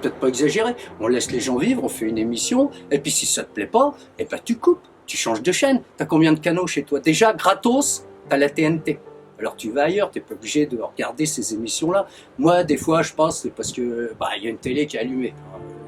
peut-être pas exagérer. On laisse les gens vivre, on fait une émission, et puis si ça te plaît pas, eh ben tu coupes, tu changes de chaîne. T'as combien de canaux chez toi? Déjà, gratos, t'as la TNT. Alors tu vas ailleurs, t'es pas obligé de regarder ces émissions-là. Moi, des fois, je passe, c'est parce que y a une télé qui est allumée.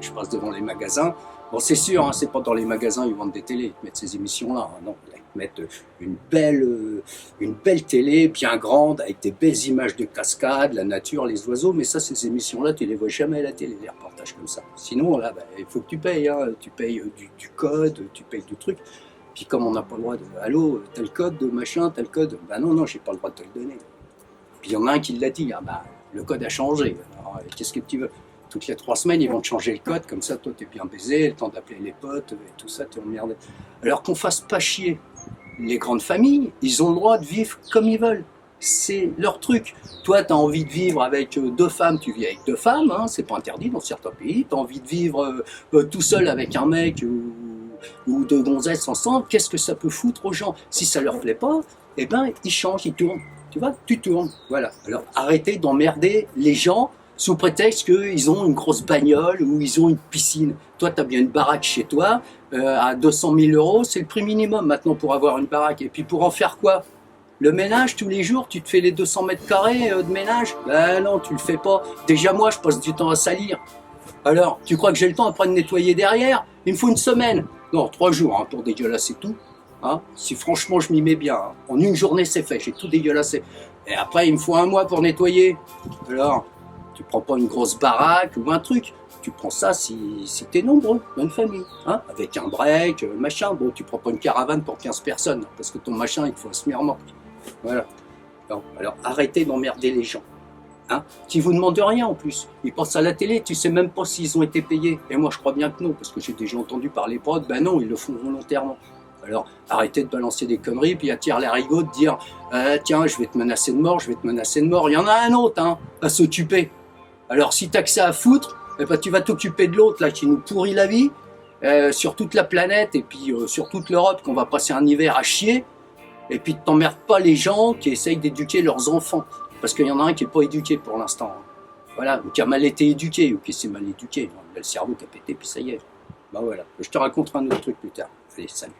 Je passe devant les magasins. Bon, c'est sûr, hein, c'est pas dans les magasins ils vendent des télés, ils te mettent ces émissions-là. Hein, non, ils te mettent une belle télé, bien grande, avec des belles images de cascades, la nature, les oiseaux. Mais ça, ces émissions-là, tu les vois jamais à la télé, les reportages comme ça. Sinon, là, il faut que tu payes. Hein, tu payes du code, tu payes du truc. Puis comme on n'a pas le droit de « Allô, tel code de machin, tel code », non, j'ai pas le droit de te le donner. Puis il y en a un qui l'a dit, le code a changé. Alors, qu'est-ce que tu veux? Toutes les 3 semaines, ils vont te changer le code, comme ça, toi, t'es bien baisé, le temps d'appeler les potes, et tout ça, t'es emmerdé. Alors qu'on fasse pas chier les grandes familles, ils ont le droit de vivre comme ils veulent. C'est leur truc. Toi, tu as envie de vivre avec 2 femmes, tu vis avec 2 femmes, hein, c'est pas interdit dans certains pays. Tu as envie de vivre tout seul avec un mec ou 2 gonzesses ensemble, qu'est-ce que ça peut foutre aux gens? Si ça leur plaît pas, eh ben, ils changent, ils tournent. Tu vois, tu tournes. Voilà. Alors, arrêtez d'emmerder les gens sous prétexte qu'ils ont une grosse bagnole ou ils ont une piscine. Toi, tu as bien une baraque chez toi, à 200 000 euros, c'est le prix minimum maintenant pour avoir une baraque. Et puis pour en faire quoi? Le ménage, tous les jours, tu te fais les 200 mètres carrés de ménage? Ben non, tu le fais pas. Déjà moi, je passe du temps à salir. Alors, tu crois que j'ai le temps après de nettoyer derrière? Il me faut une semaine. Non, 3 jours hein, pour dégueulasser tout. Hein, si franchement je m'y mets bien, hein. En une journée c'est fait, j'ai tout dégueulassé. Et après il me faut 1 mois pour nettoyer. Alors, tu prends pas une grosse baraque ou un truc. Tu prends ça si t'es nombreux, dans une famille, hein, avec un break, machin. Bon, tu prends pas une caravane pour 15 personnes, parce que ton machin, il faut un semi-remorque. Voilà. Alors arrêtez d'emmerder les gens. Hein, qui vous demandent rien en plus. Ils passent à la télé, tu sais même pas s'ils ont été payés. Et moi je crois bien que non, parce que j'ai déjà entendu parler prods, ben non, ils le font volontairement. Alors arrêtez de balancer des conneries, puis attire les rigots de dire tiens, je vais te menacer de mort, je vais te menacer de mort. Il y en a un autre hein, à s'occuper. Alors si t'as que ça à foutre, eh ben, tu vas t'occuper de l'autre là qui nous pourrit la vie sur toute la planète et puis sur toute l'Europe qu'on va passer un hiver à chier. Et puis t'emmerdes pas les gens qui essayent d'éduquer leurs enfants. Parce qu'il y en a un qui n'est pas éduqué pour l'instant. Hein. Voilà, ou qui a mal été éduqué, ou qui s'est mal éduqué. Il a le cerveau qui a pété, puis ça y est. Bah voilà, je te raconterai un autre truc plus tard. Allez, salut.